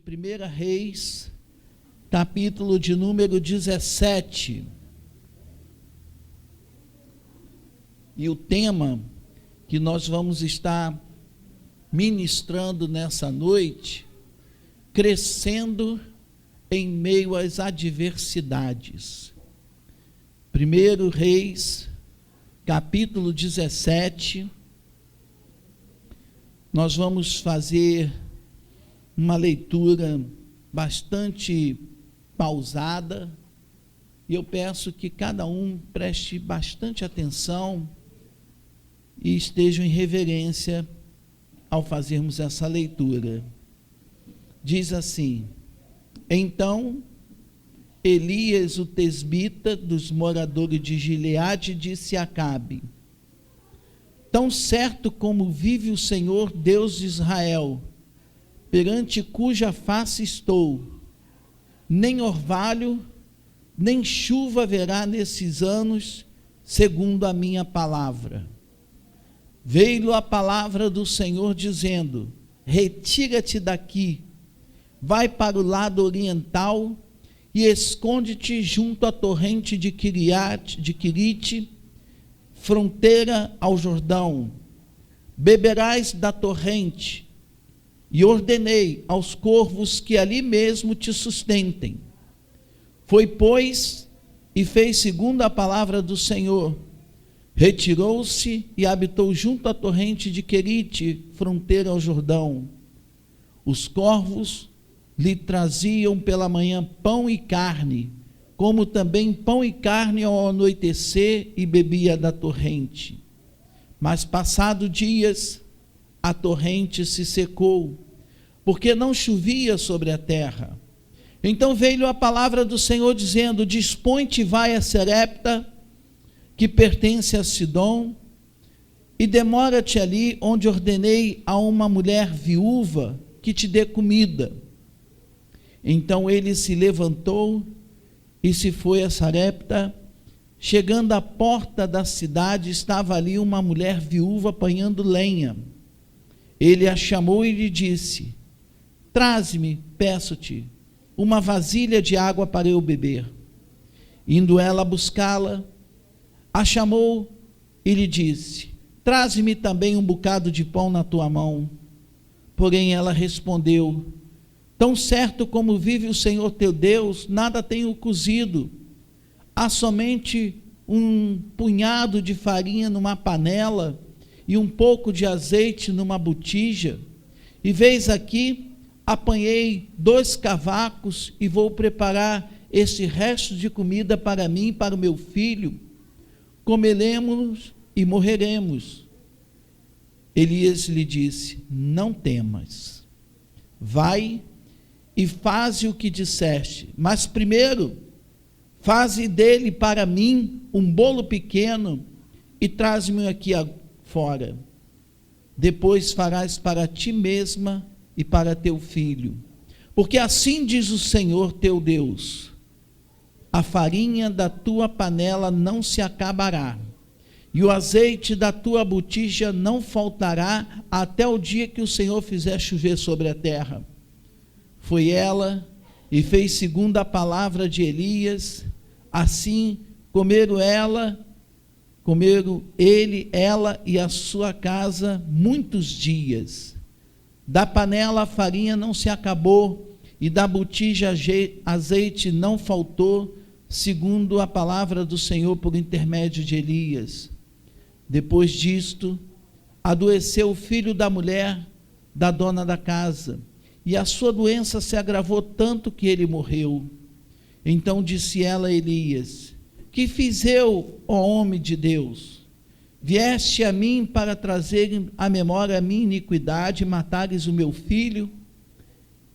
1 Reis, capítulo de número 17. E o tema que nós vamos estar ministrando nessa noite, crescendo em meio às adversidades. 1 Reis, capítulo 17, nós vamos fazer uma leitura bastante pausada, e eu peço que cada um preste bastante atenção e esteja em reverência ao fazermos essa leitura. Diz assim: então Elias, o tesbita dos moradores de Gileade, disse a Acabe: tão certo como vive o Senhor Deus de Israel, perante cuja face estou, nem orvalho, nem chuva haverá nesses anos, segundo a minha palavra. Veio a palavra do Senhor dizendo: retira-te daqui, vai para o lado oriental e esconde-te junto à torrente de Querite, fronteira ao Jordão. Beberás da torrente, e ordenei aos corvos que ali mesmo te sustentem. Foi, pois, e fez segundo a palavra do Senhor. Retirou-se e habitou junto à torrente de Querite, fronteira ao Jordão. Os corvos lhe traziam pela manhã pão e carne, como também pão e carne ao anoitecer, e bebia da torrente. Mas passado dias, a torrente se secou, porque não chovia sobre a terra. Então veio a palavra do Senhor dizendo: dispõe-te, vai a Serepta, que pertence a Sidom, e demora-te ali, onde ordenei a uma mulher viúva que te dê comida. Então ele se levantou e se foi a Sarepta. Chegando à porta da cidade, estava ali uma mulher viúva apanhando lenha. Ele a chamou e lhe disse: traze-me, peço-te, uma vasilha de água para eu beber. Indo ela buscá-la, a chamou e lhe disse: traze-me também um bocado de pão na tua mão. Porém ela respondeu: tão certo como vive o Senhor teu Deus, nada tenho cozido. Há somente um punhado de farinha numa panela e um pouco de azeite numa botija. E vês aqui, apanhei 2 cavacos e vou preparar este resto de comida para mim e para o meu filho. Comeremos e morreremos. Elias lhe disse: não temas, vai e faze o que disseste, mas primeiro faze dele para mim um bolo pequeno e traz-me aqui fora. Depois farás para ti mesma e para teu filho. Porque assim diz o Senhor teu Deus: a farinha da tua panela não se acabará, e o azeite da tua botija não faltará, até o dia que o Senhor fizer chover sobre a terra. Foi ela e fez segundo a palavra de Elias. Assim comeram ele, ela e a sua casa muitos dias. Da panela a farinha não se acabou, e da botija azeite não faltou, segundo a palavra do Senhor por intermédio de Elias. Depois disto, adoeceu o filho da mulher da dona da casa, e a sua doença se agravou tanto que ele morreu. Então disse ela a Elias: que fiz eu, ó homem de Deus? Vieste a mim para trazer à memória a minha iniquidade e matares o meu filho?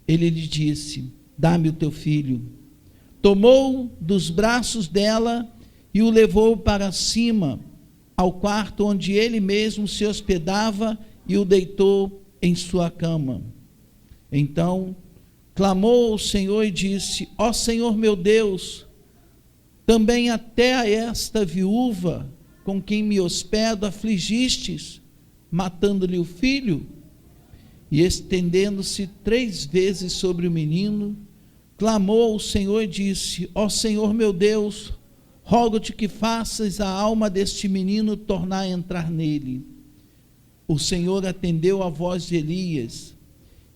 Ele lhe disse: dá-me o teu filho. Tomou dos braços dela e o levou para cima, ao quarto onde ele mesmo se hospedava, e o deitou em sua cama. Então clamou ao Senhor e disse: ó Senhor meu Deus, também até a esta viúva com quem me hospedo afligistes, matando-lhe o filho? E estendendo-se 3 vezes sobre o menino, clamou ao Senhor e disse: ó Senhor meu Deus, rogo-te que faças a alma deste menino tornar a entrar nele. O Senhor atendeu a voz de Elias,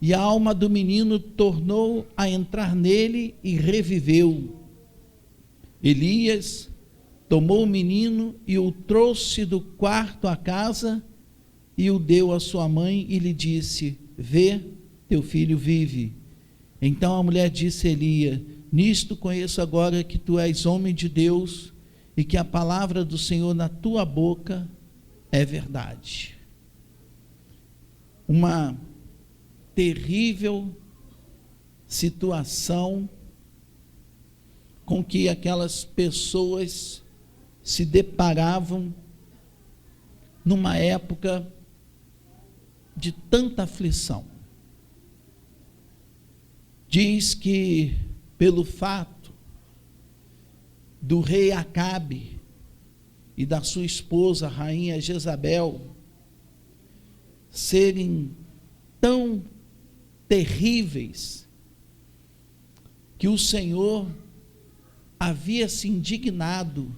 e a alma do menino tornou a entrar nele e reviveu. Elias tomou o menino e o trouxe do quarto à casa e o deu à sua mãe e lhe disse: vê, teu filho vive. Então a mulher disse a Elias: nisto conheço agora que tu és homem de Deus e que a palavra do Senhor na tua boca é verdade. Uma terrível situação com que aquelas pessoas se deparavam numa época de tanta aflição. Diz que pelo fato do rei Acabe e da sua esposa, a rainha Jezabel, serem tão terríveis, que o Senhor havia se indignado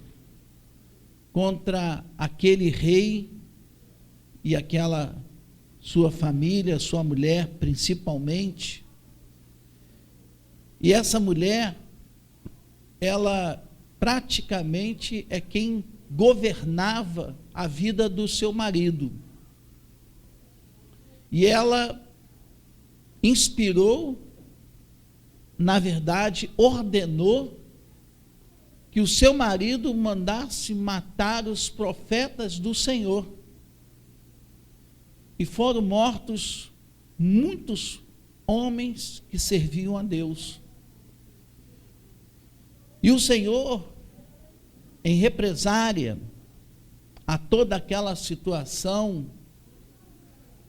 contra aquele rei e aquela sua família, sua mulher principalmente. E essa mulher, ela praticamente é quem governava a vida do seu marido. E ela inspirou, na verdade, ordenou que o seu marido mandasse matar os profetas do Senhor. E foram mortos muitos homens que serviam a Deus. E o Senhor, em represária a toda aquela situação,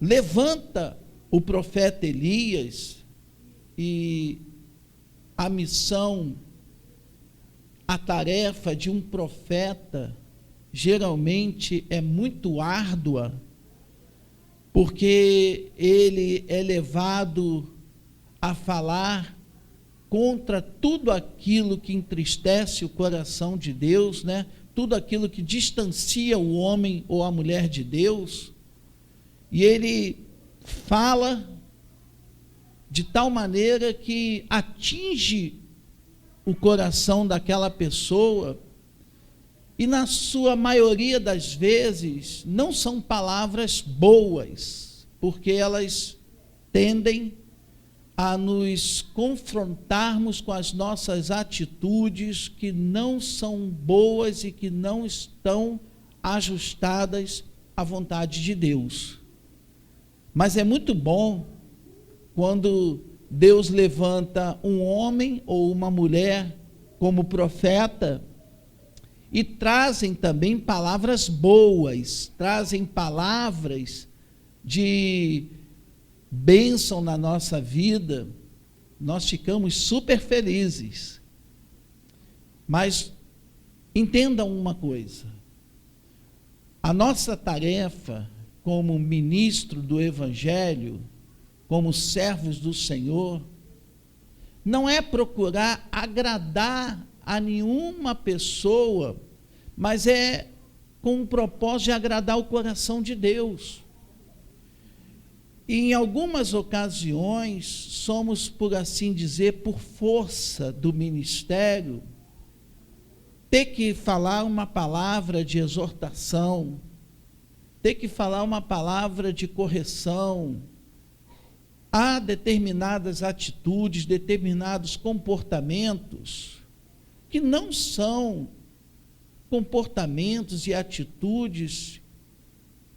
levanta o profeta Elias, e a missão, a tarefa de um profeta geralmente é muito árdua, porque ele é levado a falar contra tudo aquilo que entristece o coração de Deus, né? Tudo aquilo que distancia o homem ou a mulher de Deus, e ele fala de tal maneira que atinge o coração daquela pessoa, e na sua maioria das vezes não são palavras boas, porque elas tendem a nos confrontarmos com as nossas atitudes que não são boas e que não estão ajustadas à vontade de Deus. Mas é muito bom quando Deus levanta um homem ou uma mulher como profeta, e trazem também palavras boas, trazem palavras de bênção na nossa vida. Nós ficamos super felizes. Mas entendam uma coisa: a nossa tarefa como ministro do Evangelho, como servos do Senhor, não é procurar agradar a nenhuma pessoa, mas é com o propósito de agradar o coração de Deus. E em algumas ocasiões, somos, por assim dizer, por força do ministério, ter que falar uma palavra de exortação, ter que falar uma palavra de correção. Há determinadas atitudes, determinados comportamentos que não são comportamentos e atitudes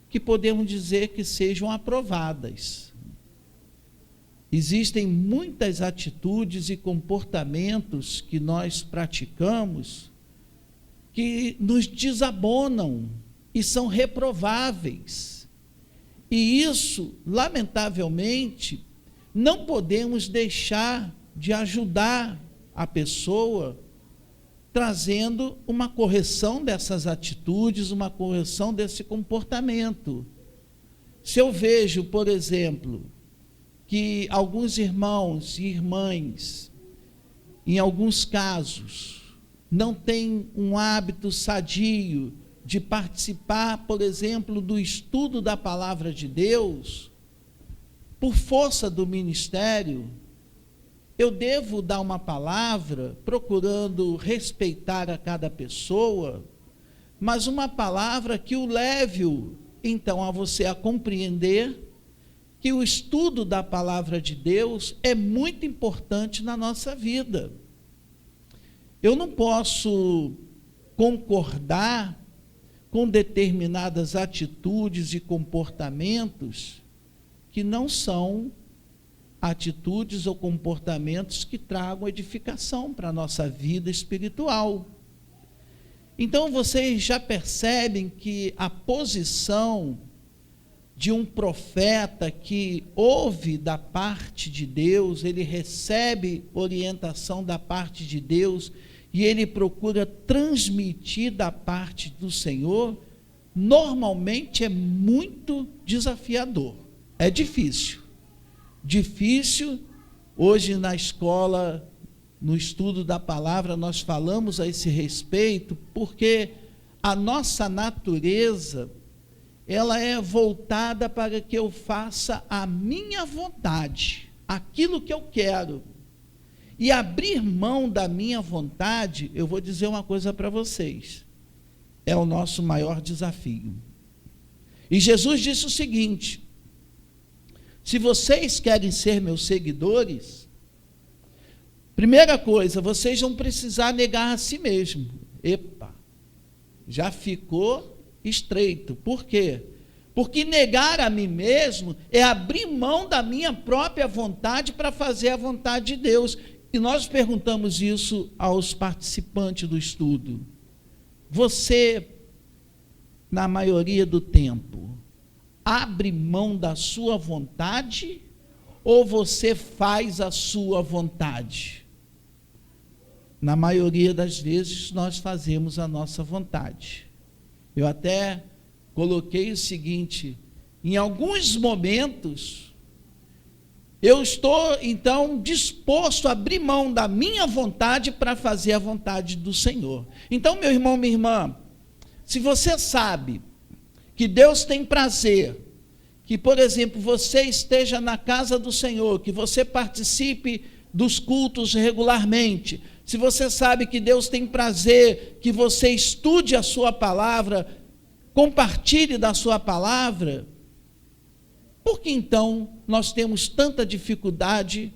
que podemos dizer que sejam aprovadas. Existem muitas atitudes e comportamentos que nós praticamos que nos desabonam e são reprováveis. E isso, lamentavelmente, não podemos deixar de ajudar a pessoa, trazendo uma correção dessas atitudes, uma correção desse comportamento. Se eu vejo, por exemplo, que alguns irmãos e irmãs, em alguns casos, não têm um hábito sadio de participar, por exemplo, do estudo da palavra de Deus, por força do ministério, eu devo dar uma palavra, procurando respeitar a cada pessoa, mas uma palavra que o leve, então, a você a compreender que o estudo da palavra de Deus é muito importante na nossa vida. Eu não posso concordar com determinadas atitudes e comportamentos que não são atitudes ou comportamentos que tragam edificação para a nossa vida espiritual. Então, vocês já percebem que a posição de um profeta que ouve da parte de Deus, ele recebe orientação da parte de Deus e ele procura transmitir da parte do Senhor, normalmente é muito desafiador, é difícil. Difícil, hoje na escola, no estudo da palavra, nós falamos a esse respeito, porque a nossa natureza, ela é voltada para que eu faça a minha vontade, aquilo que eu quero. E abrir mão da minha vontade, eu vou dizer uma coisa para vocês, é o nosso maior desafio. E Jesus disse o seguinte: se vocês querem ser meus seguidores, primeira coisa, vocês vão precisar negar a si mesmo. Epa, já ficou estreito. Por quê? Porque negar a mim mesmo é abrir mão da minha própria vontade para fazer a vontade de Deus. E nós perguntamos isso aos participantes do estudo. Você, na maioria do tempo, abre mão da sua vontade ou você faz a sua vontade? Na maioria das vezes, nós fazemos a nossa vontade. Eu até coloquei o seguinte: em alguns momentos, eu estou, então, disposto a abrir mão da minha vontade para fazer a vontade do Senhor. Então, meu irmão, minha irmã, se você sabe que Deus tem prazer, que, por exemplo, você esteja na casa do Senhor, que você participe dos cultos regularmente, se você sabe que Deus tem prazer, que você estude a sua palavra, compartilhe da sua palavra, por que então nós temos tanta dificuldade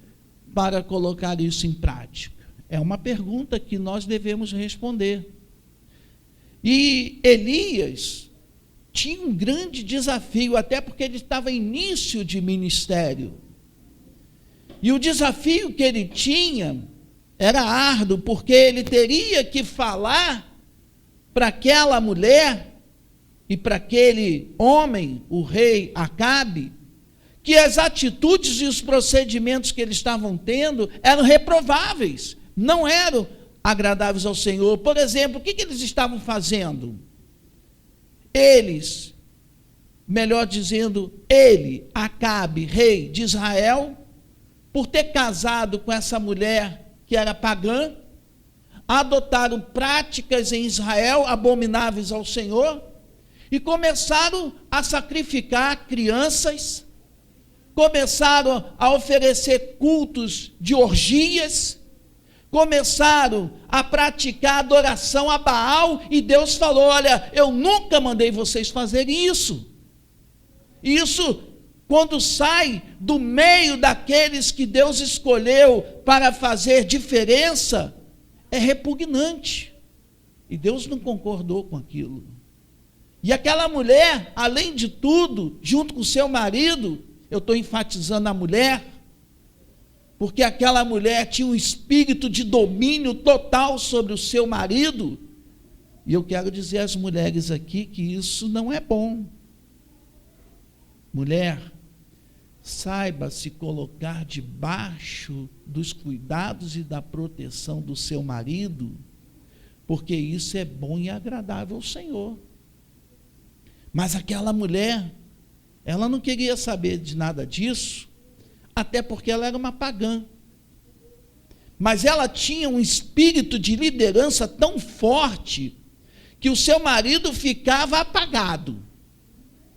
para colocar isso em prática? É uma pergunta que nós devemos responder. E Elias tinha um grande desafio, até porque ele estava em início de ministério. E o desafio que ele tinha era árduo, porque ele teria que falar para aquela mulher e para aquele homem, o rei Acabe, que as atitudes e os procedimentos que eles estavam tendo eram reprováveis, não eram agradáveis ao Senhor. Por exemplo, o que eles estavam fazendo? Eles, melhor dizendo, ele, Acabe, rei de Israel, por ter casado com essa mulher que era pagã, adotaram práticas em Israel abomináveis ao Senhor e começaram a sacrificar crianças, começaram a oferecer cultos de orgias, começaram a praticar adoração a Baal, e Deus falou: olha, eu nunca mandei vocês fazerem isso. Isso, quando sai do meio daqueles que Deus escolheu para fazer diferença, é repugnante. E Deus não concordou com aquilo. E aquela mulher, além de tudo, junto com o seu marido, eu estou enfatizando a mulher, porque aquela mulher tinha um espírito de domínio total sobre o seu marido, e eu quero dizer às mulheres aqui que isso não é bom. Mulher, saiba se colocar debaixo dos cuidados e da proteção do seu marido, porque isso é bom e agradável ao Senhor. Mas aquela mulher, ela não queria saber de nada disso. até porque ela era uma pagã. Mas ela tinha um espírito de liderança tão forte que o seu marido ficava apagado.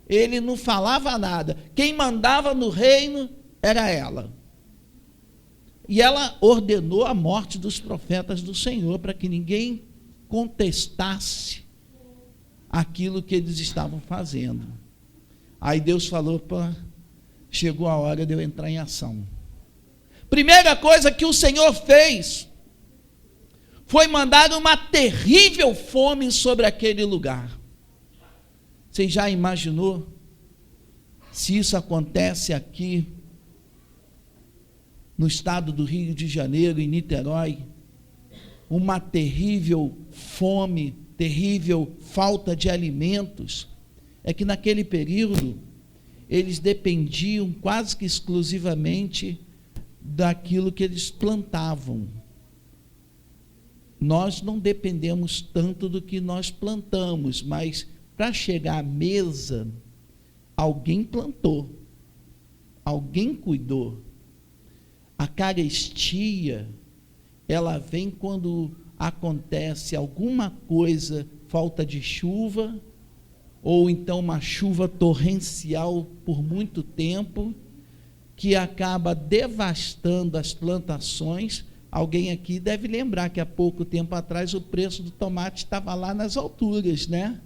Ele não falava nada. Quem mandava no reino era ela. E ela ordenou a morte dos profetas do Senhor para que ninguém contestasse aquilo que eles estavam fazendo. Aí Deus falou: chegou a hora de eu entrar em ação. Primeira coisa que o Senhor fez foi mandar uma terrível fome sobre aquele lugar. Você já imaginou se isso acontece aqui no estado do Rio de Janeiro, em Niterói? Uma terrível fome, terrível falta de alimentos. É que naquele período eles dependiam quase que exclusivamente daquilo que eles plantavam. Nós não dependemos tanto do que nós plantamos, mas para chegar à mesa, alguém plantou, alguém cuidou. A carestia, ela vem quando acontece alguma coisa, falta de chuva, ou então uma chuva torrencial por muito tempo, que acaba devastando as plantações. Alguém aqui deve lembrar que há pouco tempo atrás o preço do tomate estava lá nas alturas, né?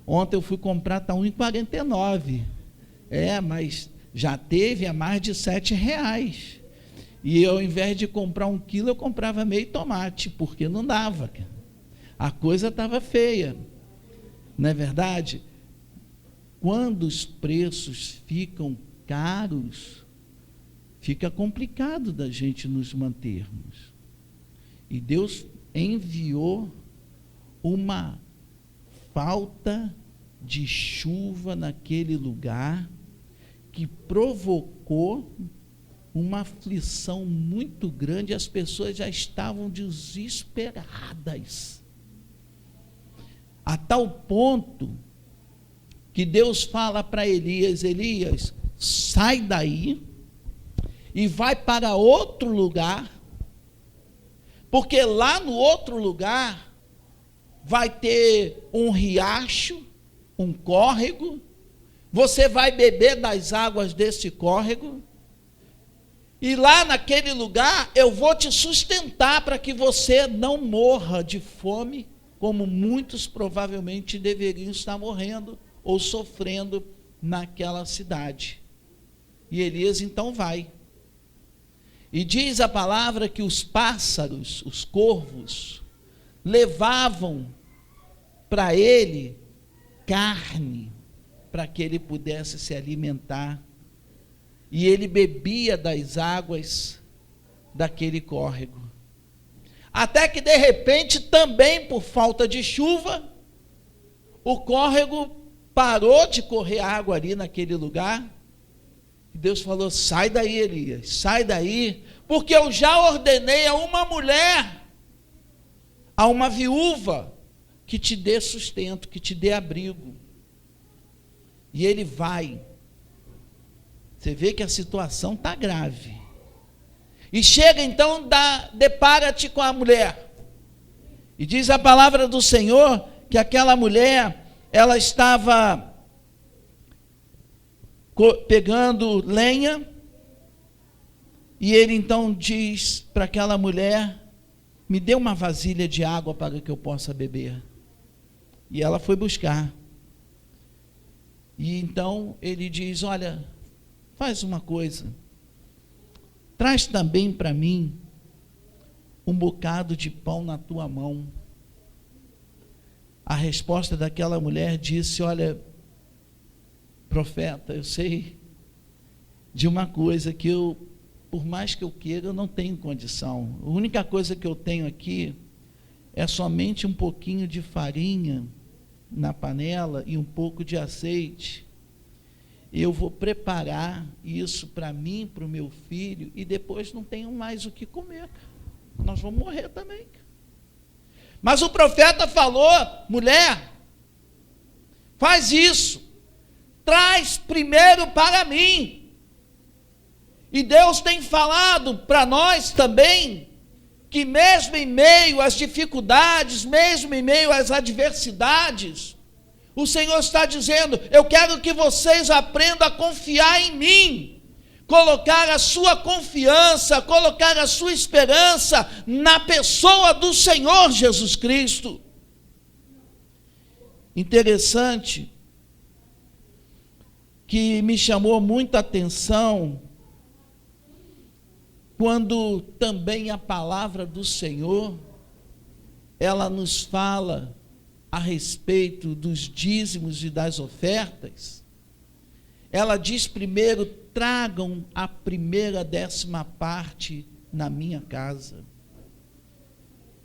Ontem eu fui comprar, está R$1,49. Mas já teve a mais de R$7. E eu, ao invés de comprar 1 quilo, eu comprava meio tomate, porque não dava. A coisa estava feia. Não é verdade? Quando os preços ficam caros, fica complicado da gente nos mantermos. E Deus enviou uma falta de chuva naquele lugar que provocou uma aflição muito grande. As pessoas já estavam desesperadas, a tal ponto que Deus fala para Elias: Elias, sai daí e vai para outro lugar, porque lá no outro lugar vai ter um riacho, um córrego, você vai beber das águas desse córrego, e lá naquele lugar eu vou te sustentar para que você não morra de fome, como muitos provavelmente deveriam estar morrendo ou sofrendo naquela cidade. E Elias então vai. E diz a palavra que os pássaros, os corvos, levavam para ele carne, para que ele pudesse se alimentar. E ele bebia das águas daquele córrego. Até que de repente, também por falta de chuva, o córrego parou de correr água ali naquele lugar. E Deus falou: sai daí, Elias, sai daí, porque eu já ordenei a uma mulher, a uma viúva, que te dê sustento, que te dê abrigo. E ele vai. Você vê que a situação está grave. E chega então, depara-te com a mulher. E diz a palavra do Senhor que aquela mulher, ela estava pegando lenha, e ele então diz para aquela mulher: me dê uma vasilha de água para que eu possa beber. E ela foi buscar. E então ele diz: olha, faz uma coisa, traz também para mim um bocado de pão na tua mão. A resposta daquela mulher disse: olha, profeta, eu sei de uma coisa que eu, por mais que eu queira, eu não tenho condição. A única coisa que eu tenho aqui é somente um pouquinho de farinha na panela e um pouco de azeite. Eu vou preparar isso para mim, para o meu filho, e depois não tenho mais o que comer. Nós vamos morrer também. Mas o profeta falou: mulher, faz isso, traz primeiro para mim, E Deus tem falado para nós também, que mesmo em meio às dificuldades, mesmo em meio às adversidades, o Senhor está dizendo: eu quero que vocês aprendam a confiar em mim, colocar a sua confiança, colocar a sua esperança na pessoa do Senhor Jesus Cristo. Interessante que me chamou muita atenção quando também a palavra do Senhor, ela nos fala a respeito dos dízimos e das ofertas. Ela diz primeiro: tragam a primeira 10ª na minha casa.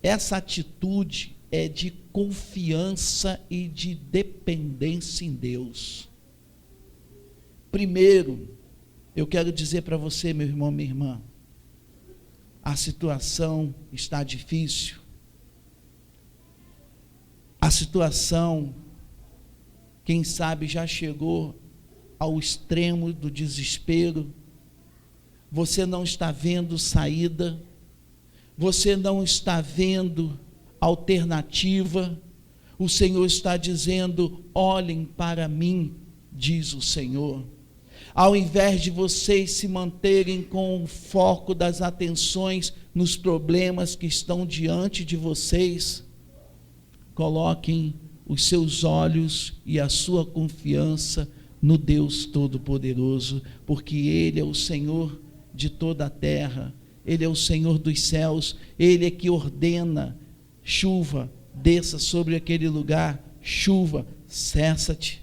Essa atitude é de confiança e de dependência em Deus. Primeiro, eu quero dizer para você, meu irmão, minha irmã, a situação está difícil. A situação, quem sabe, já chegou ao extremo do desespero. Você não está vendo saída, você não está vendo alternativa. O Senhor está dizendo: olhem para mim, diz o Senhor. Ao invés de vocês se manterem com o foco das atenções nos problemas que estão diante de vocês, coloquem os seus olhos e a sua confiança no Deus Todo-Poderoso, porque Ele é o Senhor de toda a terra, Ele é o Senhor dos céus, Ele é que ordena: chuva, desça sobre aquele lugar, chuva, cessa-te.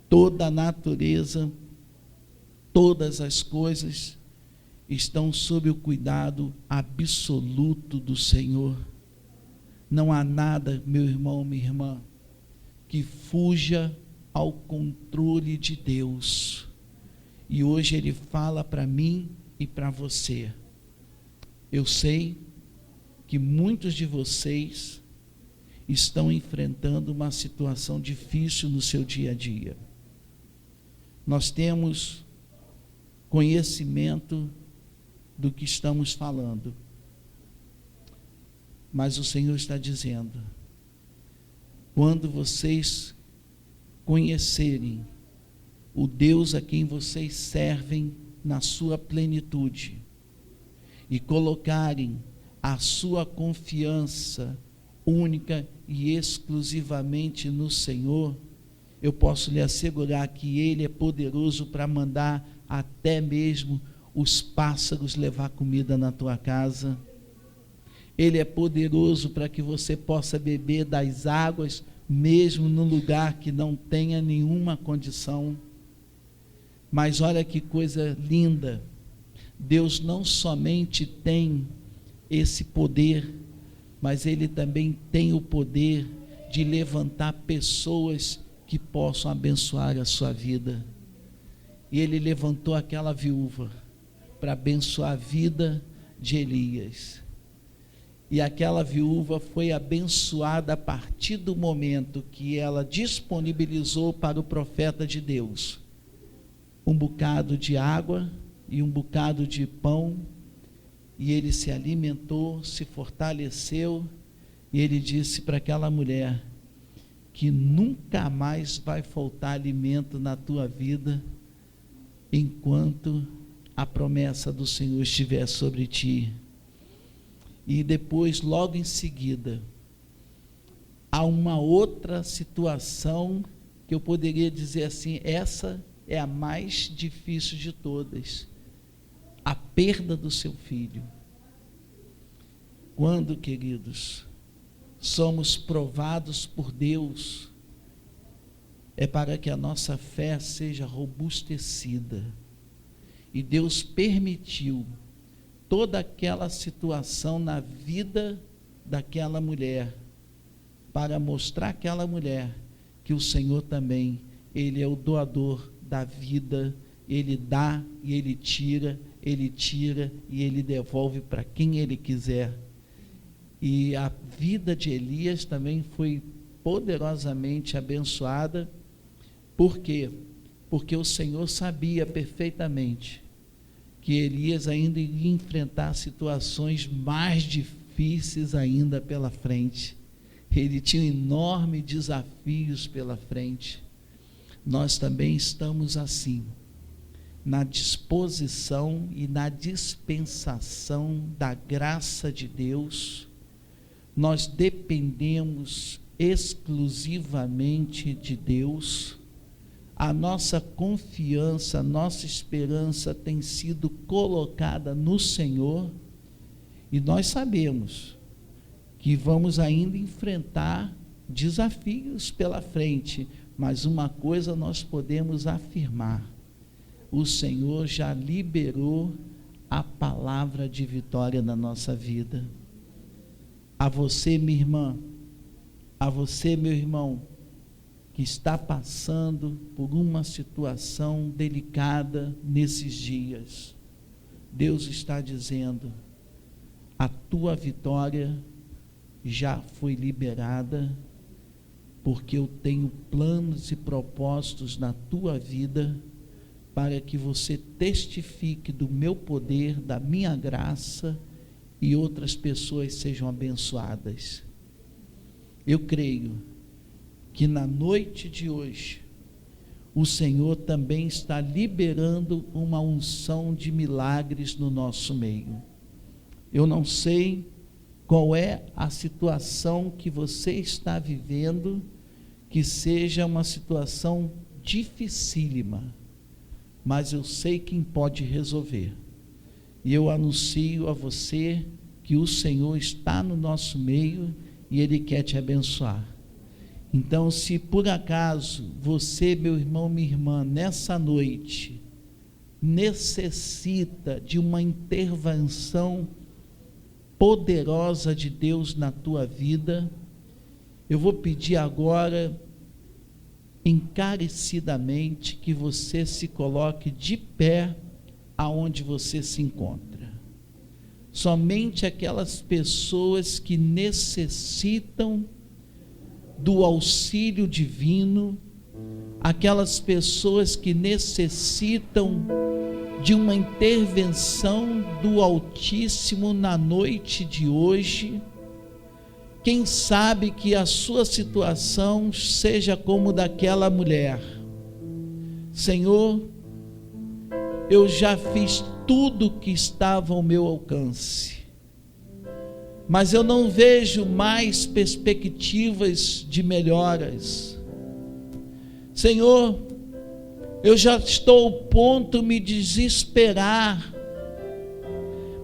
Toda a natureza, todas as coisas estão sob o cuidado absoluto do Senhor. Não há nada, meu irmão, minha irmã, que fuja ao controle de Deus. E hoje Ele fala para mim e para você. Eu sei que muitos de vocês estão enfrentando uma situação difícil no seu dia a dia. Nós temos conhecimento do que estamos falando, mas o Senhor está dizendo: quando vocês conhecerem o Deus a quem vocês servem na sua plenitude e colocarem a sua confiança única e exclusivamente no Senhor, eu posso lhe assegurar que Ele é poderoso para mandar até mesmo os pássaros levar comida na tua casa. Ele é poderoso para que você possa beber das águas, mesmo num lugar que não tenha nenhuma condição. Mas olha que coisa linda, Deus não somente tem esse poder, mas Ele também tem o poder de levantar pessoas que possam abençoar a sua vida. E Ele levantou aquela viúva para abençoar a vida de Elias. E aquela viúva foi abençoada a partir do momento que ela disponibilizou para o profeta de Deus um bocado de água e um bocado de pão, e ele se alimentou, se fortaleceu, e ele disse para aquela mulher que nunca mais vai faltar alimento na tua vida enquanto a promessa do Senhor estiver sobre ti. E depois, logo em seguida, há uma outra situação que eu poderia dizer assim: essa é a mais difícil de todas, a perda do seu filho. Quando, queridos, somos provados por Deus, é para que a nossa fé seja robustecida. E Deus permitiu toda aquela situação na vida daquela mulher, para mostrar àquela mulher que o Senhor também, Ele é o doador da vida. Ele dá e Ele tira e Ele devolve para quem Ele quiser. E a vida de Elias também foi poderosamente que Elias ainda iria enfrentar situações mais difíceis ainda pela frente. Ele tinha enormes desafios pela frente. Nós também estamos assim, na disposição e na dispensação da graça de Deus. Nós dependemos exclusivamente de Deus. A nossa confiança, a nossa esperança tem sido colocada no Senhor, e nós sabemos que vamos ainda enfrentar desafios pela frente, mas uma coisa nós podemos afirmar: o Senhor já liberou a palavra de vitória na nossa vida. A você, minha irmã, a você, meu irmão, que está passando por uma situação delicada nesses dias, Deus está dizendo: a tua vitória já foi liberada, porque eu tenho planos e propósitos na tua vida, para que você testifique do meu poder, da minha graça, e outras pessoas sejam abençoadas. Eu creio que na noite de hoje, o Senhor também está liberando uma unção de milagres no nosso meio. Eu não sei qual é a situação que você está vivendo, que seja uma situação dificílima, mas eu sei quem pode resolver. E eu anuncio a você que o Senhor está no nosso meio e Ele quer te abençoar. Então, se por acaso você, meu irmão, minha irmã, nessa noite necessita de uma intervenção poderosa de Deus na tua vida, eu vou pedir agora encarecidamente que você se coloque de pé aonde você se encontra. Somente aquelas pessoas que necessitam do auxílio divino, aquelas pessoas que necessitam de uma intervenção do Altíssimo na noite de hoje. Quem sabe que a sua situação seja como daquela mulher: Senhor, eu já fiz tudo que estava ao meu alcance, mas eu não vejo mais perspectivas de melhoras. Senhor, eu já estou ao ponto de me desesperar,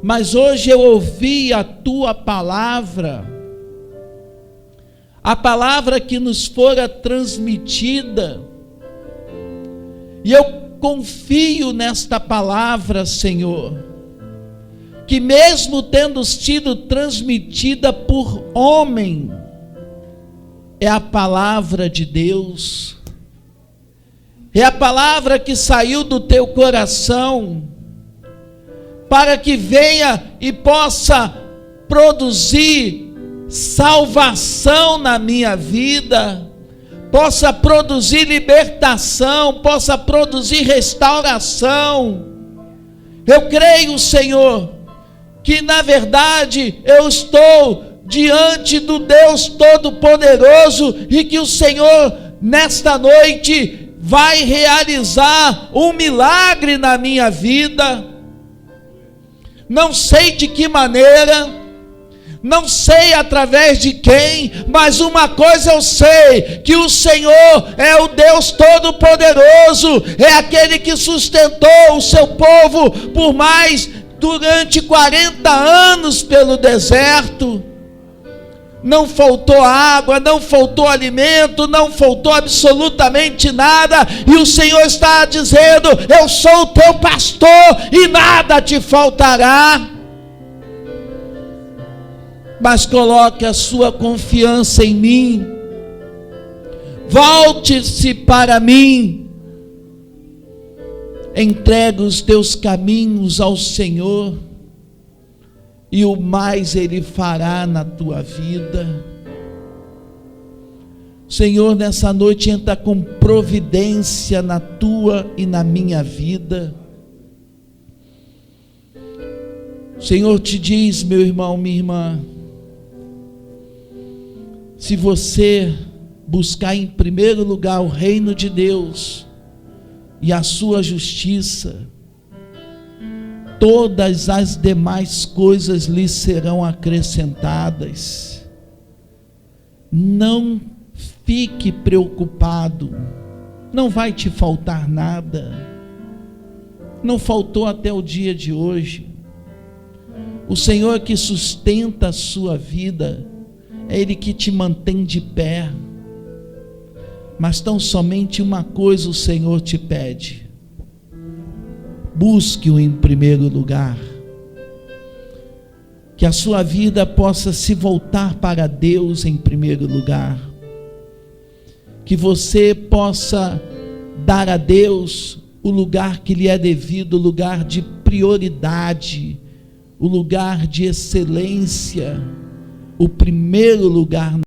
mas hoje eu ouvi a tua palavra, a palavra que nos fora transmitida, e eu confio nesta palavra, Senhor, que mesmo tendo sido transmitida por homem, é a palavra de Deus, é a palavra que saiu do teu coração, para que venha e possa produzir salvação na minha vida, possa produzir libertação, possa produzir restauração. Eu creio, Senhor, que na verdade eu estou diante do Deus Todo-Poderoso, e que o Senhor nesta noite vai realizar um milagre na minha vida. Não sei de que maneira, não sei através de quem, mas uma coisa eu sei: que o Senhor é o Deus Todo-Poderoso, é aquele que sustentou o seu povo durante 40 anos pelo deserto. Não faltou água, não faltou alimento, não faltou absolutamente nada, e o Senhor está dizendo: eu sou o teu pastor e nada te faltará. Mas coloque a sua confiança em mim, volte-se para mim, entregue os teus caminhos ao Senhor, e o mais Ele fará na tua vida. Senhor, nessa noite entra com providência na tua e na minha vida. O Senhor te diz, meu irmão, minha irmã, se você buscar em primeiro lugar o reino de Deus e a sua justiça, todas as demais coisas lhe serão acrescentadas. Não fique preocupado, não vai te faltar nada, não faltou até o dia de hoje. O Senhor que sustenta a sua vida, é Ele que te mantém de pé. Mas tão somente uma coisa o Senhor te pede: busque-o em primeiro lugar. Que a sua vida possa se voltar para Deus em primeiro lugar. Que você possa dar a Deus o lugar que lhe é devido, o lugar de prioridade, o lugar de excelência, o primeiro lugar